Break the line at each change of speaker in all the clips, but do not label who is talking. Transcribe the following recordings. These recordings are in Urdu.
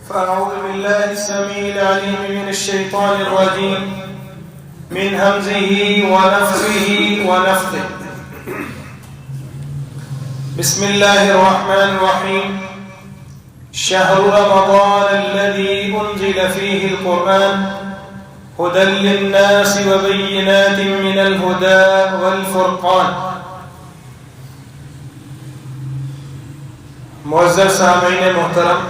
فأعوذ بالله السميع العليم من الشيطان الرجيم من همزه ونفخه ونفثه. بسم الله الرحمن الرحيم. شهر رمضان الذي أنزل فيه القرآن هدى للناس وبينات من الهدى والفرقان. معزز سامعین محترم،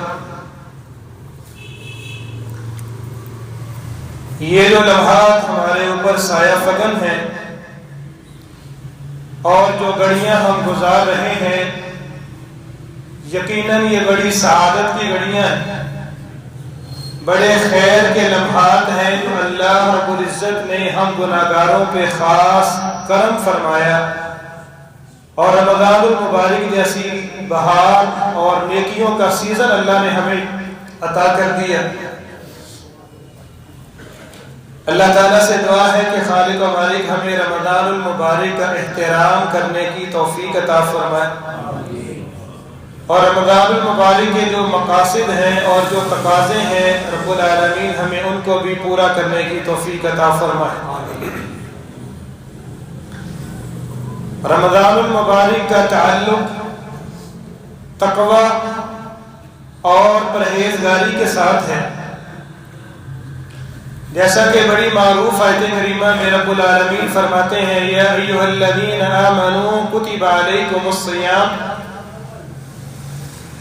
یہ جو لمحات ہمارے اوپر سایہ فگن ہیں اور جو گھڑیاں ہم گزار رہے ہیں، یقیناً یہ بڑی سعادت کی گھڑیاں ہیں، بڑے خیر کے لمحات ہیں جو اللہ رب العزت نے ہم گناہگاروں پہ خاص کرم فرمایا اور رمضان المبارک جیسی بہار اور نیکیوں کا سیزن اللہ نے ہمیں عطا کر دیا۔ اللہ تعالیٰ سے دعا ہے کہ خالق و مالک ہمیں رمضان المبارک کا احترام کرنے کی توفیق عطا فرمائے اور رمضان المبارک کے جو مقاصد ہیں اور جو تقاضے ہیں رب العالمین ہمیں ان کو بھی پورا کرنے کی توفیق عطا فرمائے۔ رمضان المبارک کا تعلق تقوی اور پرہیزگاری کے ساتھ ہے، جیسا کہ بڑی معروف آیت کریمہ میں رب العالمین فرماتے ہیں یا ایھا الذین آمنوا کتب علیکم الصیام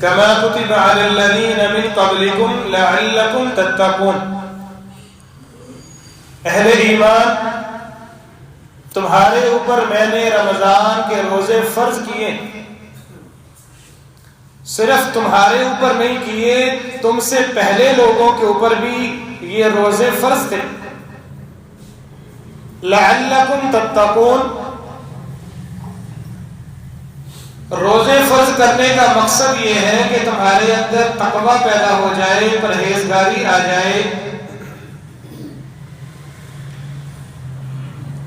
کما کتب علی الذین من قبلکم لعلکم تتقون۔ اہل ایمان، تمہارے اوپر میں نے رمضان کے روزے فرض کیے، صرف تمہارے اوپر نہیں کیے، تم سے پہلے لوگوں کے اوپر بھی یہ روزے فرض تھے، لعلکم تتقون۔ روزے فرض کرنے کا مقصد یہ ہے کہ تمہارے اندر تقوی پیدا ہو جائے، پرہیزگاری آ جائے۔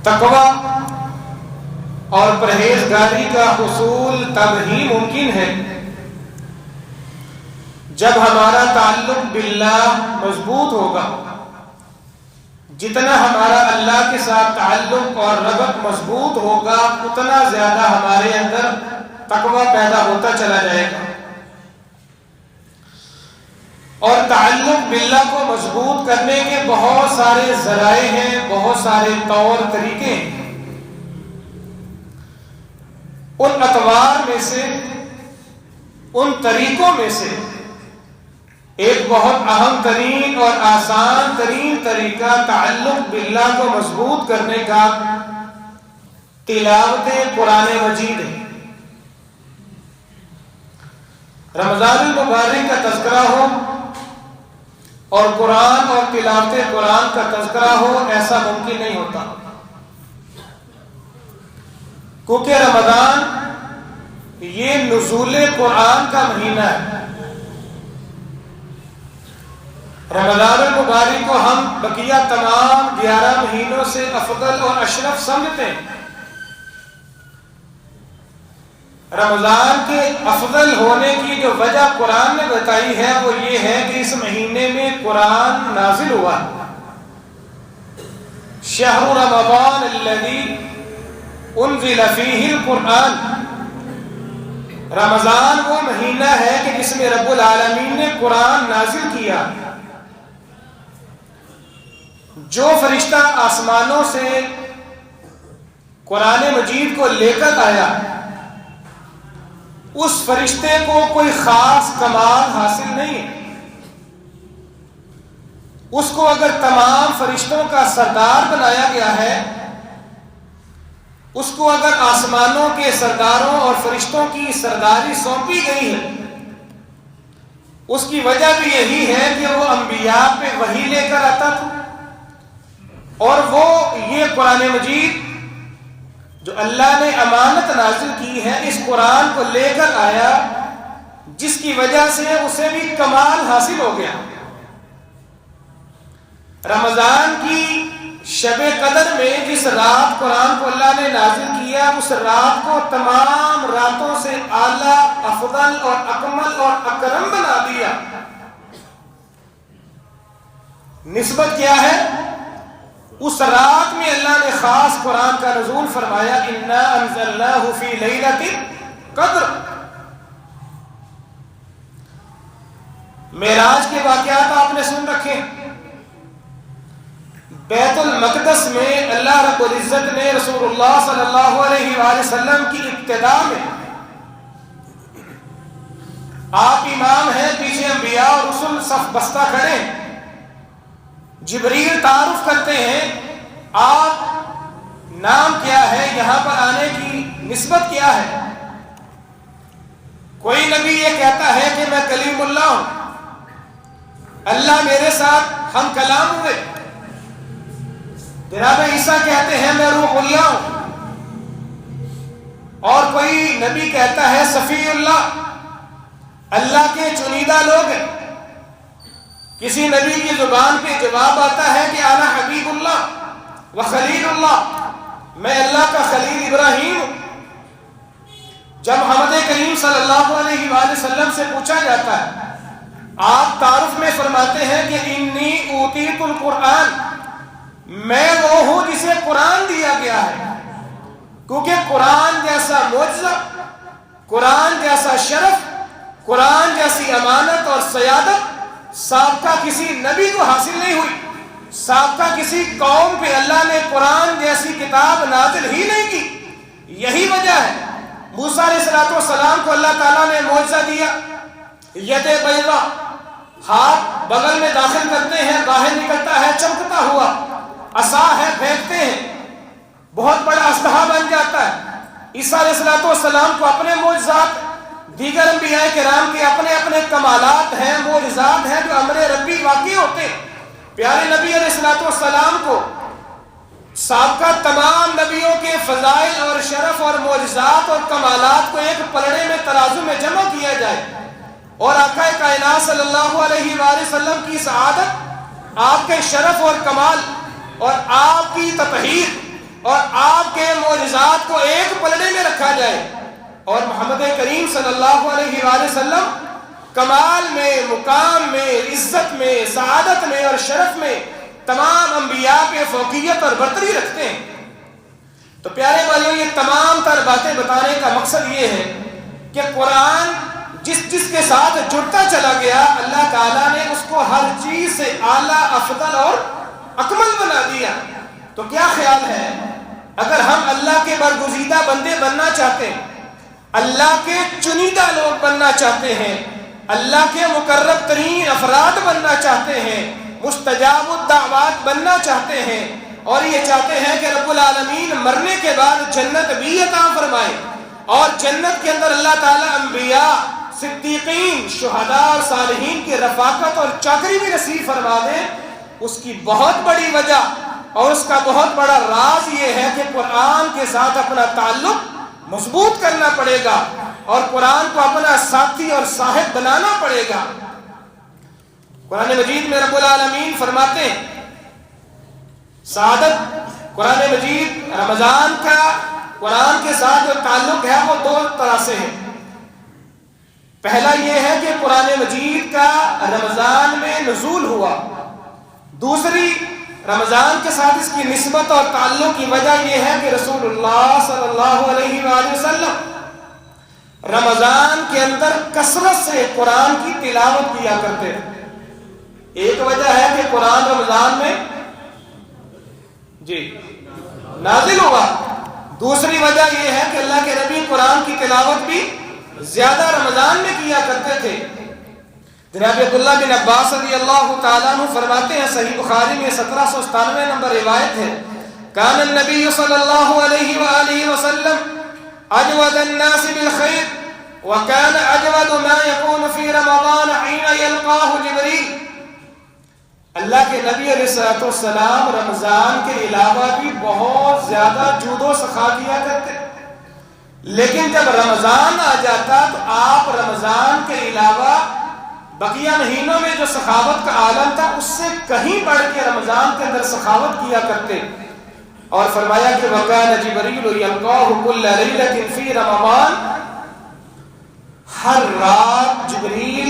تقوی اور پرہیزگاری کا حصول تب ہی ممکن ہے جب ہمارا تعلق باللہ مضبوط ہوگا۔ جتنا ہمارا اللہ کے ساتھ تعلق اور ربط مضبوط ہوگا اتنا زیادہ ہمارے اندر تقوی پیدا ہوتا چلا جائے گا، اور تعلق باللہ کو مضبوط کرنے کے بہت سارے ذرائع ہیں، بہت سارے طور طریقے ہیں۔ ان اطوار میں سے، ان طریقوں میں سے ایک بہت اہم ترین اور آسان ترین طریقہ تعلق باللہ کو مضبوط کرنے کا تلاوت قرآن مجید ہے۔ رمضان المبارک کا تذکرہ ہو اور قرآن اور تلاوت قرآن کا تذکرہ ہو، ایسا ممکن نہیں ہوتا، کیونکہ رمضان یہ نزول قرآن کا مہینہ ہے۔ رمضان المبارک کو ہم بقیہ تمام 11 مہینوں سے افضل اور اشرف سمجھتے ہیں۔ رمضان کے افضل ہونے کی جو وجہ قرآن نے بتائی ہے وہ یہ ہے کہ اس مہینے میں قرآن نازل ہوا۔ شہر رمضان الذی انزل فیہ القرآن۔ رمضان وہ مہینہ ہے کہ جس میں رب العالمین نے قرآن نازل کیا۔ جو فرشتہ آسمانوں سے قرآن مجید کو لے کر آیا، اس فرشتے کو کوئی خاص کمال حاصل نہیں ہے۔ اس کو اگر تمام فرشتوں کا سردار بنایا گیا ہے، اس کو اگر آسمانوں کے سرداروں اور فرشتوں کی سرداری سونپی گئی ہے، اس کی وجہ بھی یہی ہے کہ وہ انبیاء پہ وحی لے کر آتا تھا، اور وہ یہ قرآن مجید جو اللہ نے امانت نازل کی ہے اس قرآن کو لے کر آیا، جس کی وجہ سے اسے بھی کمال حاصل ہو گیا۔ رمضان کی شب قدر میں جس رات قرآن کو اللہ نے نازل کیا، اس رات کو تمام راتوں سے اعلیٰ، افضل اور اکمل اور اکرم بنا دیا۔ نسبت کیا ہے؟ اس رات میں اللہ نے خاص قرآن کا نزول فرمایا، انا انزلناہ فی لیلۃ القدر۔ معراج کے واقعات آپ نے سن رکھے۔ بیت المقدس میں اللہ رب العزت نے رسول اللہ صلی اللہ علیہ وآلہ وسلم کی ابتدا میں، آپ امام ہیں، پیچھے انبیاء اور رسل صف بستہ کھڑے ہیں، جبریل تعارف کرتے ہیں، آپ نام کیا ہے، یہاں پر آنے کی نسبت کیا ہے؟ کوئی نبی یہ کہتا ہے کہ میں کلیم اللہ ہوں، اللہ میرے ساتھ ہم کلام ہوئے۔ جناب عیسیٰ کہتے ہیں میں روح اللہ ہوں، اور کوئی نبی کہتا ہے صفی اللہ، اللہ کے چنیدہ لوگ ہیں۔ کسی نبی کی زبان پہ جواب آتا ہے کہ انا حبیب اللہ و خلیل اللہ، میں اللہ کا خلیل ابراہیم ہوں۔ جب محمد کریم صلی اللہ علیہ وآلہ وسلم سے پوچھا جاتا ہے، آپ تعارف میں فرماتے ہیں کہ انی اوتیت القرآن، میں وہ ہوں جسے قرآن دیا گیا ہے، کیونکہ قرآن جیسا معجزہ، قرآن جیسا شرف، قرآن جیسی امانت اور سیادت سابقہ کسی نبی کو حاصل نہیں ہوئی۔ سابقہ کسی قوم پہ اللہ نے قرآن جیسی کتاب نازل ہی نہیں کی۔ یہی وجہ ہے موسیٰ علیہ السلام کو اللہ تعالیٰ نے معجزہ دیا، ید بیضا، ہاتھ بغل میں داخل کرتے ہیں، باہر نکلتا ہے چمکتا ہوا، عصا ہے پھینکتے ہیں، بہت بڑا اسلحہ بن جاتا ہے۔ عیسیٰ علیہ السلام کو اپنے معجزات، دیگر انبیاء کرام کے اپنے اپنے کمالات ہیں، معجزات ہیں جو امر ربی واقع ہوتے ہیں۔ پیارے نبی علیہ السلام کو سابقہ تمام نبیوں کے فضائل اور شرف اور معجزات اور کمالات کو ایک پلڑے میں ترازو میں جمع کیا جائے، اور آقا کائنات صلی اللہ علیہ وآلہ وسلم کی سعادت، آپ کے شرف اور کمال اور آپ کی تطہیر اور آپ کے معجزات کو ایک پلڑے میں رکھا جائے، اور محمد کریم صلی اللہ علیہ وآلہ وسلم کمال میں، مقام میں، عزت میں، سعادت میں اور شرف میں تمام انبیاء پہ فوقیت اور برتری رکھتے ہیں۔ تو پیارے بھائیوں، یہ تمام تر باتیں بتانے کا مقصد یہ ہے کہ قرآن جس کے ساتھ جڑتا چلا گیا، اللہ تعالیٰ نے اس کو ہر چیز سے اعلیٰ، افضل اور اکمل بنا دیا۔ تو کیا خیال ہے، اگر ہم اللہ کے برگزیدہ بندے بننا چاہتے ہیں، اللہ کے چنیدہ لوگ بننا چاہتے ہیں، اللہ کے مقرب ترین افراد بننا چاہتے ہیں، مستجاب الدعوات بننا چاہتے ہیں، اور یہ چاہتے ہیں کہ رب العالمین مرنے کے بعد جنت بھی عطا فرمائے، اور جنت کے اندر اللہ تعالیٰ انبیاء، صدیقین، شہداء اور صالحین کی رفاقت اور چاکری بھی نصیب فرما دے، اس کی بہت بڑی وجہ اور اس کا بہت بڑا راز یہ ہے کہ قرآن کے ساتھ اپنا تعلق مضبوط کرنا پڑے گا، اور قرآن کو اپنا ساتھی اور صاحب بنانا پڑے گا۔ قرآن مجید میں رب العالمین فرماتے ہیں، سعادت، قرآن مجید رمضان کا قرآن کے ساتھ جو تعلق ہے وہ دو طرح سے ہے۔ پہلا یہ ہے کہ قرآن مجید کا رمضان میں نزول ہوا، دوسری رمضان کے ساتھ اس کی نسبت اور تعلق کی وجہ یہ ہے کہ رسول اللہ صلی اللہ علیہ وآلہ وسلم رمضان کے اندر کثرت سے قرآن کی تلاوت کیا کرتے ہیں۔ ایک وجہ ہے کہ قرآن رمضان میں نازل ہوا، دوسری وجہ یہ ہے کہ اللہ کے نبی قرآن کی تلاوت بھی زیادہ رمضان میں کیا کرتے تھے۔ جناب عبداللہ بن عباس رضی اللہ تعالیٰ عنہ فرماتے ہیں، صحیح بخاری میں 1797 نمبر روایت ہے، کان النبی صلی اللہ علیہ وآلہ وسلم اجود الناس بالخیر وکان اجود ما یکون فی رمضان حین یلقاہ جبریل۔ اللہ کے نبی علیہ السلام رمضان کے علاوہ بھی بہت زیادہ جود و سخا کیا کرتے، لیکن جب رمضان آ جاتا تو آپ رمضان کے علاوہ بقیہ مہینوں میں جو سخاوت کا عالم تھا اس سے کہیں بڑھ کے رمضان کے اندر سخاوت کیا کرتے، اور فرمایا کہ وَكَانَ جِبْرِيلُ يَلْقَاهُ كُلَّ لَيْلَةٍ فِي رَمَضَانَ، ہر رات جبریل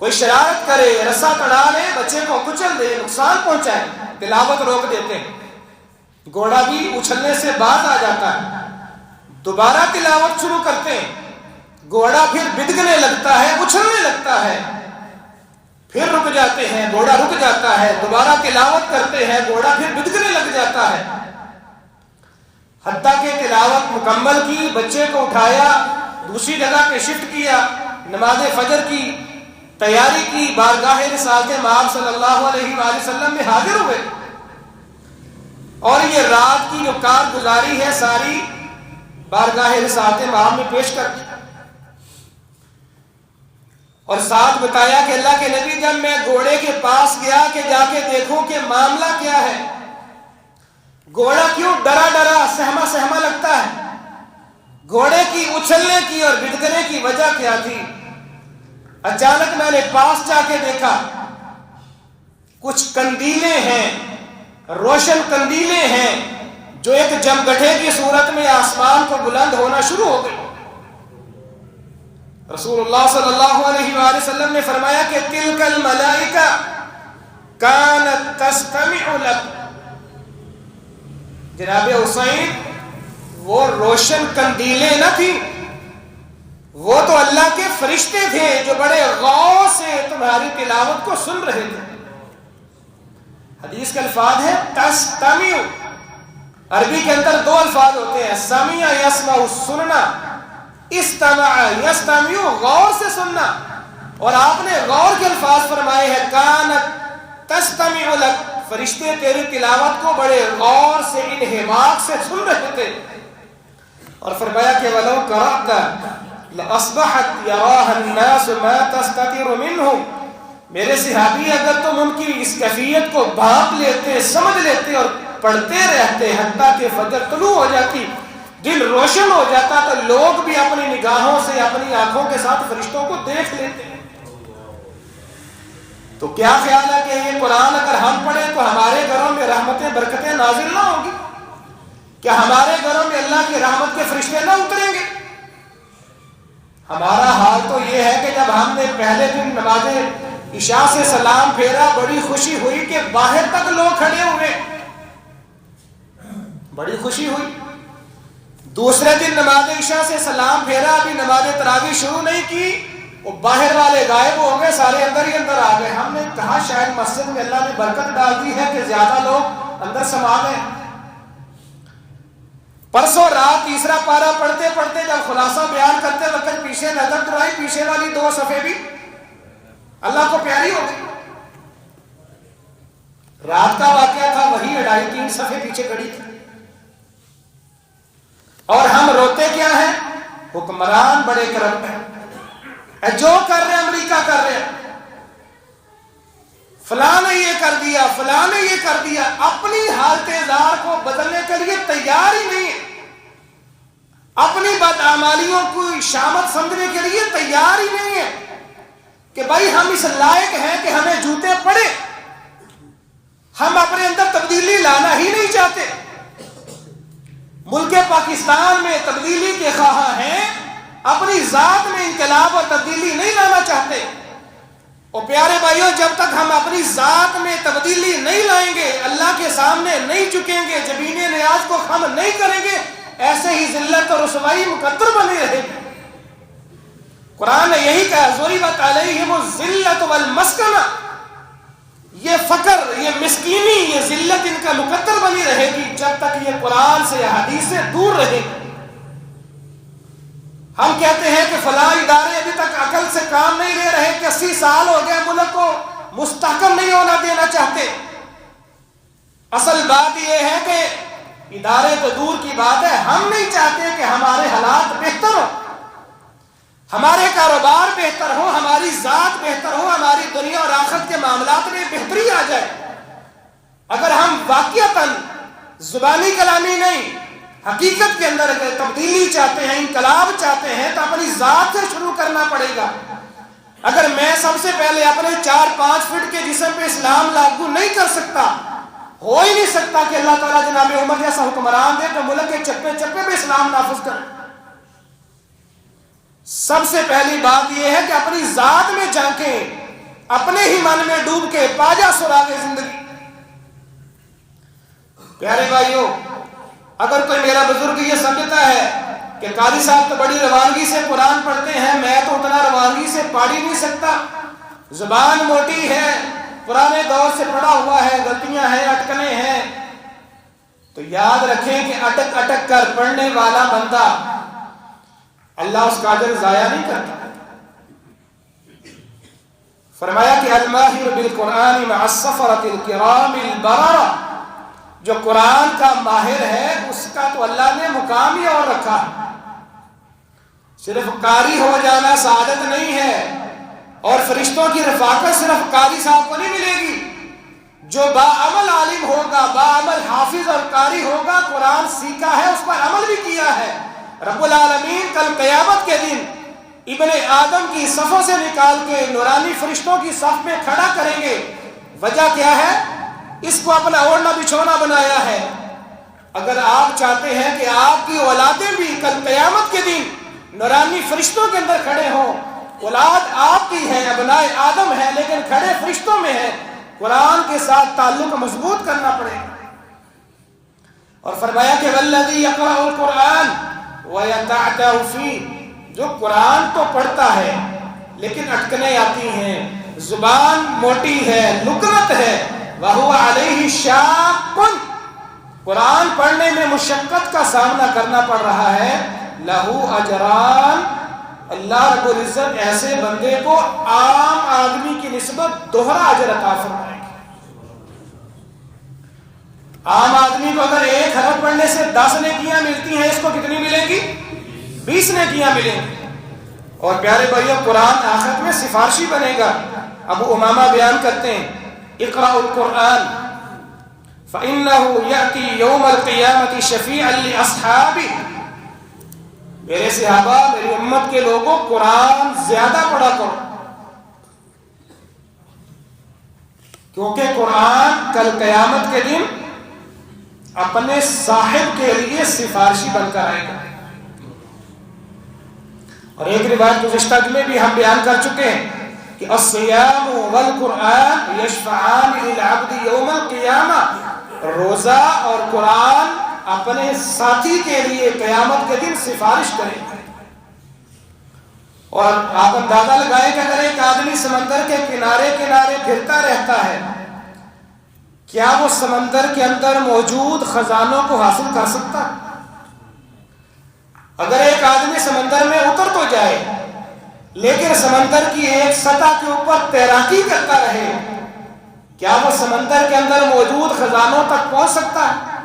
کوئی شرارت کرے، رسا تڑا لے، بچے کو کچل دے، نقصان پہنچائے، تلاوت روک دیتے ہیں۔ گھوڑا بھی اچھلنے سے باز آ جاتا ہے، دوبارہ تلاوت شروع کرتے ہیں، گھوڑا پھر بدگنے لگتا ہے، اچھلنے لگتا ہے، پھر رک جاتے ہیں، گھوڑا رک جاتا ہے، دوبارہ تلاوت کرتے ہیں، گھوڑا پھر بدگنے لگ جاتا ہے، حتیٰ کہ تلاوت مکمل کی، بچے کو اٹھایا، دوسری جگہ پہ شفٹ کیا، نماز فجر کی تیاری کی، بارگاہ رسالت مآب صلی اللہ علیہ وآلہ وسلم میں حاضر ہوئے، اور یہ رات کی جو کارگزاری ہے ساری بارگاہ رسالت مآب میں پیش کر دی، اور ساتھ بتایا کہ اللہ کے نبی جب میں گھوڑے کے پاس گیا کہ جا کے دیکھوں کہ معاملہ کیا ہے، گھوڑا کیوں ڈرا ڈرا سہما سہما لگتا ہے، گھوڑے کی اچھلنے کی اور بدگنے کی وجہ کیا تھی؟ اچانک میں نے پاس جا کے دیکھا کچھ قندیلیں ہیں، روشن قندیلیں ہیں جو ایک جمگٹھے کی صورت میں آسمان کو بلند ہونا شروع ہو گئی۔ رسول اللہ صلی اللہ علیہ وآلہ وسلم نے فرمایا کہ تلک الملائکہ کانت تستمع لک، جناب حسین وہ روشن قندیلیں نہ تھی، وہ تو اللہ کے فرشتے تھے جو بڑے غور سے تمہاری تلاوت کو سن رہے تھے۔ حدیث کے الفاظ ہے تستمع، عربی کے اندر دو الفاظ ہوتے ہیں، سمع یسمع سننا، استمع یستمع غور سے سننا، اور آپ نے غور کے الفاظ فرمائے ہیں کانت تستمع لک، فرشتے تیری تلاوت کو بڑے غور سے انہماک سے سن رہے تھے، اور فرمایا کہ وَلَوْ قَرَأْتَ لَأَصْبَحَتْ يَرَاهَا النَّاسُ مَا تَسْتَتِرُ مِنْهُ، میرے صحابی اگر تم ان کی اس کیفیت کو بھانپ لیتے، سمجھ لیتے اور پڑھتے رہتے حتیٰ کہ فجر طلوع ہو جاتی، دل روشن ہو جاتا، تو لوگ بھی اپنی نگاہوں سے اپنی آنکھوں کے ساتھ فرشتوں کو دیکھ لیتے۔ تو کیا خیال ہے کہ یہ قرآن اگر ہم پڑھیں تو ہمارے گھروں میں رحمتیں برکتیں نازل نہ ہوگی؟ کیا ہمارے گھروں میں اللہ کی رحمت کے فرشتے نہ اتریں گے؟ ہمارا حال تو یہ ہے کہ جب ہم نے پہلے دن نماز عشاء سے سلام پھیرا، بڑی خوشی ہوئی کہ باہر تک لوگ کھڑے ہوئے، بڑی خوشی ہوئی۔ دوسرے دن نماز عشاء سے سلام پھیرا، ابھی نماز تراویح شروع نہیں کی، وہ باہر والے غائب ہو گئے، سارے اندر ہی اندر آ گئے۔ ہم نے کہا شاید مسجد میں اللہ نے برکت ڈال دی ہے کہ زیادہ لوگ اندر سما گئے۔ پرسوں رات تیسرا پارہ پڑھتے پڑھتے جب خلاصہ بیان کرتے وقت پیچھے نظر درائی، پیچھے والی دو صفحے بھی اللہ کو پیاری ہو گئی۔ رات کا واقعہ تھا، وہی 2.5-3 صفحے پیچھے کھڑی تھی، اور ہم روتے کیا ہیں؟ حکمران بڑے کرم ہیں، جو کر رہے امریکہ کر رہے، فلاں نے یہ کر دیا، فلاں نے یہ کر دیا، اپنی حالت زار کو بدلنے کے لیے تیار ہی نہیں ہے، اپنی بدعمالیوں کو شامت سمجھنے کے لیے تیار ہی نہیں ہے کہ بھائی ہم اس لائق ہیں کہ ہمیں جوتے پڑے، ہم اپنے اندر تبدیلی لانا ہی نہیں چاہتے۔ ملک پاکستان میں تبدیلی کے خواہاں ہیں، اپنی ذات میں انقلاب اور تبدیلی نہیں لانا چاہتے۔ اور پیارے بھائیوں، جب تک ہم اپنی ذات میں تبدیلی نہیں لائیں گے، اللہ کے سامنے نہیں جھکیں گے، جبین نیاز کو خم نہیں کریں گے، ایسے ہی ذلت اور رسوائی مقدر بنی رہے گی۔ قرآن نے یہی کہا ضربت علیہم الذلۃ والمسکنہ، یہ فقر، یہ مسکینی، یہ ذلت ان کا مقدر بنی رہے گی جب تک یہ قرآن سے حدیث سے دور رہے گی۔ ہم کہتے ہیں کہ فلاں ادارے ابھی تک عقل سے کام نہیں لے رہے، کہ 80 سال ہو گئے ملک کو مستحکم نہیں ہونا دینا چاہتے۔ اصل بات یہ ہے کہ ادارے تو دور کی بات ہے، ہم نہیں چاہتے کہ ہمارے حالات بہتر ہو، ہمارے کاروبار بہتر ہو، ہماری ذات بہتر ہو، ہماری دنیا اور آخرت کے معاملات میں بہتری آ جائے۔ اگر ہم واقعتاً زبانی کلامی نہیں، حقیقت کے اندر اگر تبدیلی چاہتے ہیں، انقلاب چاہتے ہیں، تو اپنی ذات سے شروع کرنا پڑے گا۔ اگر میں سب سے پہلے اپنے 4-5 فٹ کے جسم پہ اسلام لاگو نہیں کر سکتا، ہو ہی نہیں سکتا کہ اللہ تعالیٰ جناب عمر جیسا حکمران دے تو ملک کے چپے چپے پہ اسلام نافذ کرے۔ سب سے پہلی بات یہ ہے کہ اپنی ذات میں جھانکیں، اپنے ہی من میں ڈوب کے پاجا سراغ زندگی۔ پیارے بھائیوں، اگر کوئی میرا بزرگ یہ سمجھتا ہے کہ قاری صاحب تو بڑی روانگی سے قرآن پڑھتے ہیں، میں تو اتنا روانگی سے پڑھ ہی نہیں سکتا، زبان موٹی ہے، پرانے دور سے پڑھا ہوا ہے، غلطیاں ہیں، اٹکنے ہیں، تو یاد رکھیں کہ اٹک اٹک کر پڑھنے والا بندہ اللہ اس کا اجر ضائع نہیں کرتا۔ فرمایا کہ الماہر بالقرآن مع السفرۃ الکرام البررہ، جو قرآن کا ماہر ہے اس کا تو اللہ نے مقام ہی اور رکھا ہے۔ صرف قاری ہو جانا سعادت نہیں ہے، اور فرشتوں کی رفاقت صرف قاری صاحب کو نہیں ملے گی۔ جو باعمل عالم ہوگا، باعمل حافظ اور قاری ہوگا، قرآن سیکھا ہے، اس پر عمل بھی کیا ہے، رب العالمین کل قیامت کے دن ابن آدم کی صفوں سے نکال کے نورانی فرشتوں کی صف میں کھڑا کریں گے۔ وجہ کیا ہے؟ اس کو اپنا اوڑھنا بچھونا بنایا ہے۔ اگر آپ چاہتے ہیں کہ آپ کی اولادیں بھی کل قیامت کے دن نورانی فرشتوں کے اندر کھڑے ہوں، اولاد آپ کی ہے، ابنائے آدم ہے، لیکن کھڑے فرشتوں میں ہے، قرآن کے ساتھ تعلق مضبوط کرنا پڑے گا۔ اور فرمایا کہ والذی یقرأ القرآن ویتعتع فیہ، جو قرآن تو پڑھتا ہے لیکن اٹکنے آتی ہیں، زبان موٹی ہے، لکنت ہے، وَهُوَ عَلَيْهِ شَاقٌ، قرآن پڑھنے میں مشقت کا سامنا کرنا پڑ رہا ہے، لَهُ أَجْرَانِ، اللہ رب العزت ایسے بندے کو عام آدمی کی نسبت دوہرا اجر عطا فرمائے گا۔ عام آدمی کو اگر 1 حرف پڑھنے سے 10 نیکیاں ملتی ہیں، اس کو کتنی ملیں گی؟ 20 نیکیاں ملیں گی۔ اور پیارے بھائیوں، قرآن آخرت میں سفارشی بنے گا۔ ابو امامہ بیان کرتے ہیں، اقرأ القرآن فإنه يأتي يوم القيامة شفيعا لأصحابه، میرے صحابہ، میری امت کے لوگوں، قرآن زیادہ پڑھا کرو، کیونکہ قرآن کل قیامت کے دن اپنے صاحب کے لیے سفارشی بن کر آئے گا۔ اور ایک روایت گزشتہ میں بھی ہم بیان کر چکے ہیں کہ الصیام والقرآن یشفعان للعبد یوم القیامہ، روزہ اور قرآن اپنے ساتھی کے لیے قیامت کے دن سفارش کریں گے۔ اور آپ اندازہ لگائیں کہ اگر ایک آدمی سمندر کے کنارے کنارے پھرتا رہتا ہے، کیا وہ سمندر کے اندر موجود خزانوں کو حاصل کر سکتا؟ اگر ایک آدمی سمندر میں اتر تو جائے لیکن سمندر کی ایک سطح کے اوپر تیراکی کرتا رہے، کیا وہ سمندر کے اندر موجود خزانوں تک پہنچ سکتا ہے؟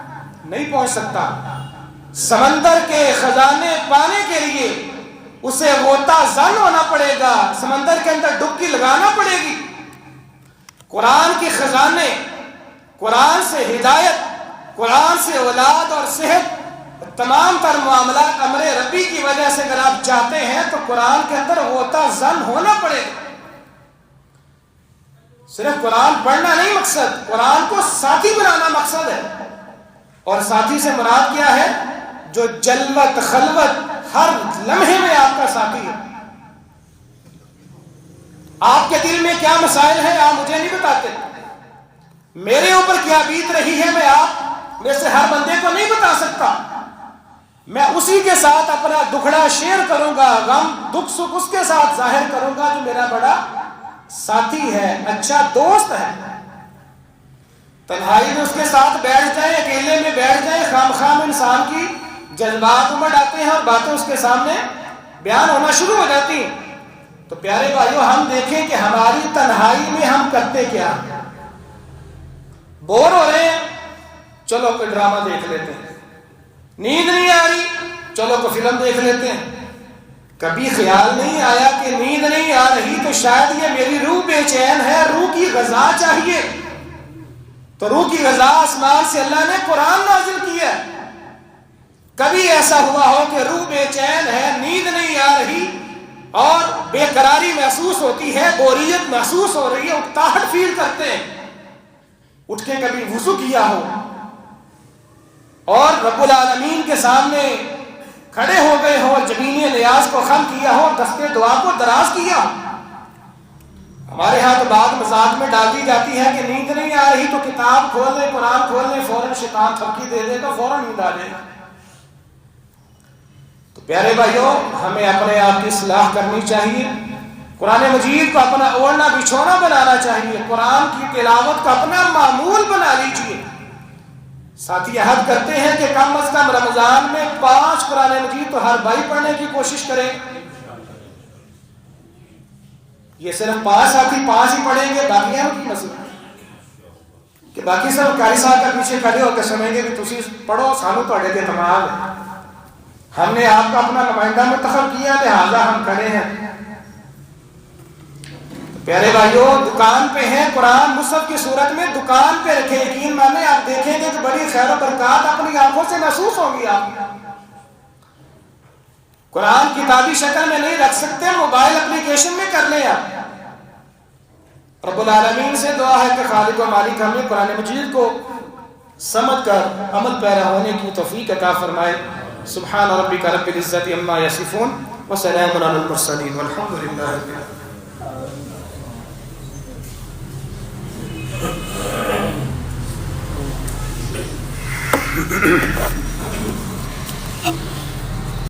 نہیں پہنچ سکتا۔ سمندر کے خزانے پانے کے لیے اسے غوطہ زن ہونا پڑے گا، سمندر کے اندر ڈبکی لگانا پڑے گی۔ قرآن کے خزانے، قرآن سے ہدایت، قرآن سے اولاد اور صحت، تمام تر معاملات امر ربی کی وجہ سے اگر آپ چاہتے ہیں تو قرآن کے اندر غوطہ زن ہونا پڑے گا۔ صرف قرآن پڑھنا نہیں مقصد، قرآن کو ساتھی بنانا مقصد ہے۔ اور ساتھی سے مراد کیا ہے؟ جو جلوت خلوت ہر لمحے میں آپ کا ساتھی ہے۔ آپ کے دل میں کیا مسائل ہیں آپ مجھے نہیں بتاتے، میرے اوپر کیا بیت رہی ہے میں آپ میں سے ہر بندے کو نہیں بتا سکتا۔ میں اسی کے ساتھ اپنا دکھڑا شیئر کروں گا، غم دکھ سکھ اس کے ساتھ ظاہر کروں گا جو میرا بڑا ساتھی ہے، اچھا دوست ہے۔ تنہائی میں اس کے ساتھ بیٹھ جائیں، اکیلے میں بیٹھ جائیں، خام خام انسان کی جذبات امڑ آتے ہیں اور باتیں اس کے سامنے بیان ہونا شروع ہو جاتی ہیں۔ تو پیارے بھائیوں، ہم دیکھیں کہ ہماری تنہائی میں ہم کرتے کیا؟ بور ہو رہے ہیں، چلو کوئی ڈرامہ دیکھ لیتے ہیں۔ نیند نہیں آ رہی، چلو کوئی فلم دیکھ لیتے ہیں۔ کبھی خیال نہیں آیا کہ نیند نہیں آ رہی تو شاید یہ میری روح بے چین ہے، روح کی غذا چاہیے، تو روح کی غذا آسمان سے اللہ نے قرآن نازل کیا۔ کبھی ایسا ہوا ہو کہ روح بے چین ہے، نیند نہیں آ رہی اور بے قراری محسوس ہوتی ہے، بوریت محسوس ہو رہی ہے، اکتاہٹ فیل کرتے ہیں، اٹھ کے کبھی وضو کیا ہو اور رب العالمین کے سامنے کھڑے ہو گئے ہو، جبین نیاز کو خم کیا ہو، دستے دعا کو دراز کیا، ہمارے ہاں تو بات مزاق میں ڈال دی جاتی ہے کہ نیند نہیں آ رہی تو کتاب کھول لیں، قرآن کھول لیں، فوراً شیطان تھپکی دے دے گا، فوراً نیند آ جائے گا۔ تو پیارے بھائیوں، ہمیں اپنے آپ کی اصلاح کرنی چاہیے، قرآن مجید کو اپنا اوڑھنا بچھونا بنانا چاہیے، قرآن کی تلاوت کو اپنا معمول بنا لیجیے۔ ساتھی عہد کرتے ہیں کہ کم از کم رمضان میں 5 قرآن مجید تو ہر بھائی پڑھنے کی کوشش کریں۔ یہ صرف 5 ساتھی 5 ہی پڑھیں گے، باقی ہم کی مسئلہ کہ باقی سب قاری صاحب کا پیچھے کھڑے ہو کے سمجھیں گے کہ تسی پڑھو، سانو تو اڑے کے تمام ہے، ہم نے آپ کا اپنا نمائندہ منتخب کیا، لہٰذا ہم کھڑے ہیں۔ پیارے بھائیوں، دکان پہ ہیں قرآن مصحف کی صورت میں، دکان پہ رکھیں، یقین مانے آپ دیکھیں گے کہ بڑی خیر و برکات اپنی آنکھوں سے محسوس ہوگی۔ آپ قرآن کتابی شکل میں نہیں رکھ سکتے، موبائل اپلیکیشن میں کر لیں۔ آپ رب العالمین سے دعا ہے کہ خالق و مالک ہمیں قرآن مجید کو سمجھ کر عمل پیرا ہونے کی توفیق عطا فرمائے۔ سبحان ربک رب العزت عما یصفون وسلام علی المرسلین والحمد للہ رب العالمین۔